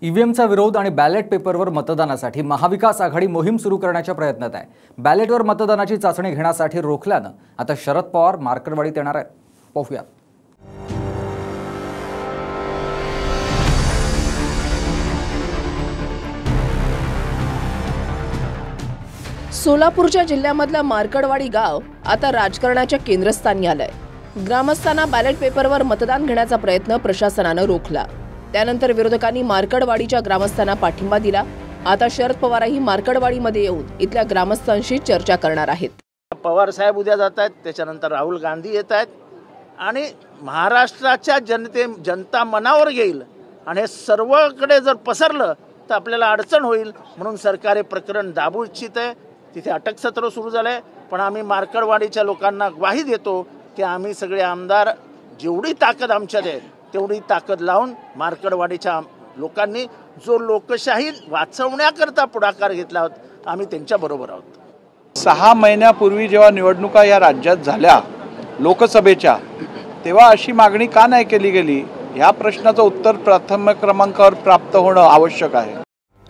ईव्हीएमचा विरोध आणि बॅलेट पेपरवर मतदानासाठी महाविकास आघाडी मोहीम सुरू करण्याच्या प्रयत्नात आहे। बॅलेटवर मतदानाची चाचणी घेण्यासाठी रोखल्यानं आता शरद पवार मार्कडवाडीत येणार आहेत। पाहूया। सोलापूरच्या जिल्ह्यामधलं मार्कडवाडी गाव आता राजकारणाच्या केंद्रस्थानी आलंय। ग्रामस्थांना बॅलेट पेपरवर मतदान घेण्याचा प्रयत्न प्रशासनानं रोखला। त्यानंतर विरोधकांनी मार्कडवाडीच्या ग्रामस्थांना पाठिंबा दिला। आता शरद पवारही मार्कडवाडीमध्ये येऊन इथल्या ग्रामस्थांशी चर्चा करणार आहेत। पवार साहेब उद्या जात आहेत, त्याच्यानंतर राहुल गांधी येत आहेत आणि महाराष्ट्राच्या जनता मनावर घेईल आणि हे सर्वकडे जर पसरलं तर आपल्याला अडचण होईल। म्हणून सरकार हे प्रकरण दाबू इच्छित आहे। तिथे अटक सत्र सुरू झालंय, पण आम्ही मार्कडवाडीच्या लोकांना ग्वाही देतो की आम्ही सगळे आमदार जेवढी ताकद आमच्यात आहे तेवढी ताकद लावून मार्कडवाडीच्या लोकांनी जो लोकशाही वाचवण्याकरता पुढाकार घेतला होता आम्ही त्यांच्या बरोबर आहोत। 6 महिन्यापूर्वी जेव्हा निवडणुका या राज्यात झाल्या लोकसभेच्या, तेव्हा अशी मागणी का नाही केली गेली या प्रश्नाचं उत्तर प्रथम क्रमांकावर प्राप्त होणं आवश्यक आहे।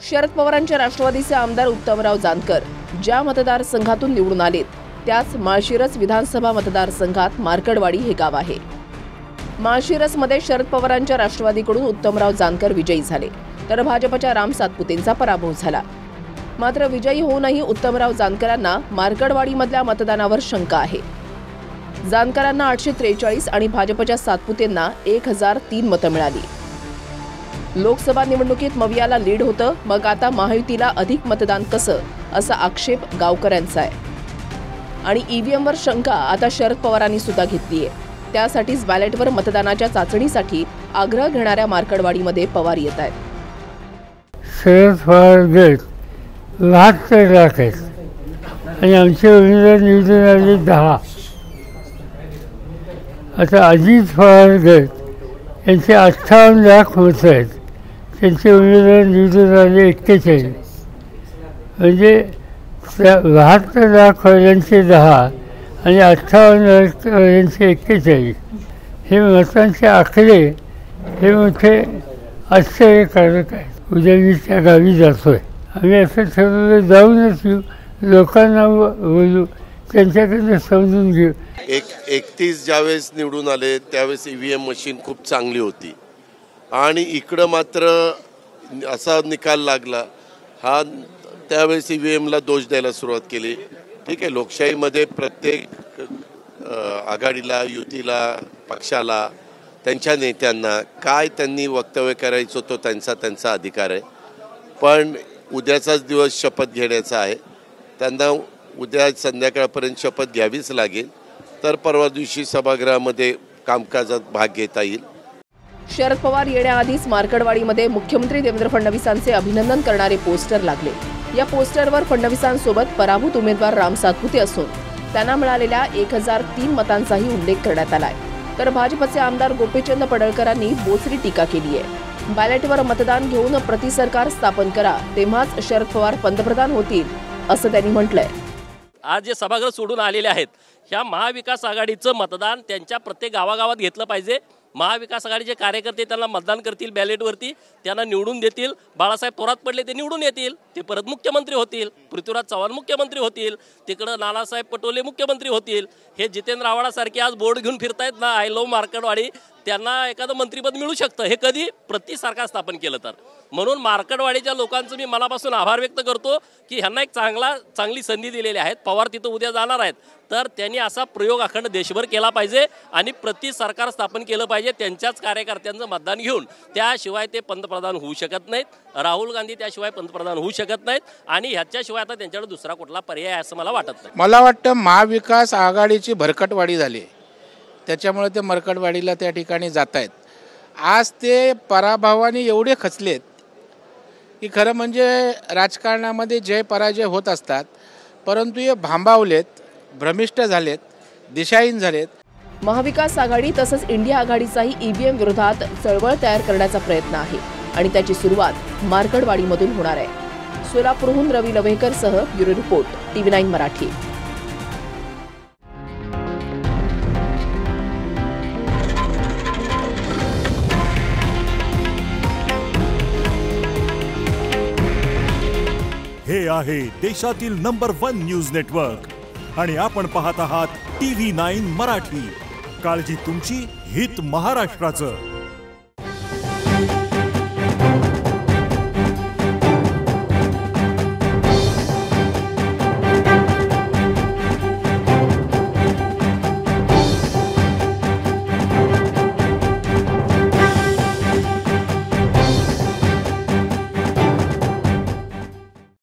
शरद पवारांच्या राष्ट्रवादीचे आमदार उत्तमराव जानकर ज्या मतदारसंघातून निवडून आलेत त्याच माळशिरस विधानसभा मतदारसंघात मार्कडवाडी हे गाव आहे। माळशिरसमध्ये शरद पवारांच्या राष्ट्रवादीकडून उत्तमराव जानकर विजयी झाले, तर भाजपच्या राम सातपुतेंचा पराभव झाला। मात्र विजयी होऊनही उत्तमराव जानकरांना मार्कडवाडीमधल्या मतदानावर शंका आहे। जानकरांना 843 आणि भाजपच्या सातपुतेंना 1003 मतं मिळाली। लोकसभा निवडणुकीत मवियाला लीड होतं, मग आता महायुतीला अधिक मतदान कसं असा आक्षेप गावकऱ्यांचा आहे। आणि ईव्हीएमवर शंका आता शरद पवारांनी सुद्धा घेतली आहे। त्यासाठीच बॅलेटवर मतदानाच्या चाचणीसाठी आग्रह घेणाऱ्या मार्कडवाडीमध्ये पवार येत आहेत। शरद पवार गट 72 लाख आहेत आणि आमचे उमेदवार निवडून आले 10। आता अजित पवार गट यांचे 58 लाख मतं आहेत, त्यांचे उमेदवार निवडून आले 41। म्हणजे 72 लाख यांचे 10 आणि 58 लाख यांचे 41। हे मतांचे आकडे हे मोठे आश्चर्यकारक आहेत। उद्या मी त्या गावी जातोय, आम्ही असं ठरवलं जाऊनच येऊ, लोकांना बोलू, त्यांच्याकडनं समजून घेऊ। 31 ज्यावेळेस निवडून आले त्यावेळेस ईव्हीएम मशीन खूप चांगली होती आणि इकडं मात्र असा निकाल लागला हा, त्यावेळेस ईव्हीएमला दोष द्यायला सुरुवात केली। ठीक आहे, लोकशाहीमध्ये प्रत्येक आघाडीला, युतीला, पक्षाला, त्यांच्या नेत्यांना काय त्यांनी वक्तव्य करायचं तो त्यांचा अधिकार आहे, पण उद्याचाच दिवस शपथ घेण्याचा आहे। त्यांना उद्या संध्याकाळपर्यंत शपथ घ्यावीच लागेल, तर परवा दिवशी सभागृहामध्ये कामकाजात भाग घेता येईल। शरद पवार येण्याआधीच मार्कडवाडीमध्ये मुख्यमंत्री देवेंद्र फडणवीसांचे अभिनंदन करणारे पोस्टर लागले। या पोस्टरवर फडणवीसांसोबत पराभूत उमेदवार राम सातपुते असून त्यांना मिळालेल्या 1003 मतांचाही उल्लेख करण्यात आलाय। तर भाजपचे आमदार गोपीचंद पडळकरांनी बोचरी टीका केली आहे। बॅलेटवर मतदान घेऊन प्रतिसरकार स्थापन करा, तेव्हाच शरद पवार पंतप्रधान होतील असं त्यांनी म्हटलंय। आज जे सभागृह सोडून आलेले आहेत ह्या महाविकास आघाडीचं मतदान त्यांच्या प्रत्येक गावागावात घेतलं पाहिजे। महाविकास आघाडीचे कार्यकर्ते त्यांना मतदान करतील, बॅलेटवरती त्यांना निवडून देतील। बाळासाहेब थोरात पडले ते निवडून येतील, ते परत मुख्यमंत्री होतील। पृथ्वीराज चव्हाण मुख्यमंत्री होतील, तिकडं नानासाहेब पटोले मुख्यमंत्री होतील। हे जितेंद्र आव्हाडासारखे आज बोर्ड घेऊन फिरतायत ना, आय लव्ह मार्कडवाडी, त्यांना एखादं मंत्रिपद मिळू शकतं। हे कधी सरकार स्थापन केलं तर। म्हणून मार्कडवाडीच्या लोकांचं मी मनापासून आभार व्यक्त करतो की ह्यांना एक चांगली संधी दिलेली आहे। पवार तिथं उद्या जाणार आहेत, तर त्यांनी असा प्रयोग अखंड देशभर केला पाहिजे आणि सरकार स्थापन केलं पाहिजे त्यांच्याच कार्यकर्त्यांचं मतदान घेऊन। त्याशिवाय ते पंतप्रधान होऊ शकत नाहीत। राहुल गांधी त्याशिवाय पंतप्रधान होऊ शकत नाहीत आणि ह्याच्याशिवाय आता त्यांच्याकडे दुसरा कुठला पर्याय असं मला वाटत नाही। मला वाटतं महाविकास आघाडीची भरकटवाडी झाली, त्याच्यामुळे ते मार्कडवाडीला त्या ठिकाणी जात आहेत। आज ते पराभवाने एवढे खचलेत की खरं म्हणजे राजकारणामध्ये जय पराजय होत असतात, परंतु हे भांबावलेत, भ्रमिष्ट झालेत, दिशाहीन झालेत। महाविकास आघाडी तसंच इंडिया आघाडीचाही ईव्हीएम विरोधात चळवळ तयार करण्याचा प्रयत्न आहे आणि त्याची सुरुवात मार्कडवाडीमधून होणार आहे। सोलापूरहून रवी लवेकरसह ब्युरो रिपोर्ट, TV9 मराठी। हे आहे देशातील नंबर 1 न्यूज नेटवर्क आणि आपण पाहत आहात TV9 मराठी. काळजी तुमची, हित महाराष्ट्राचं.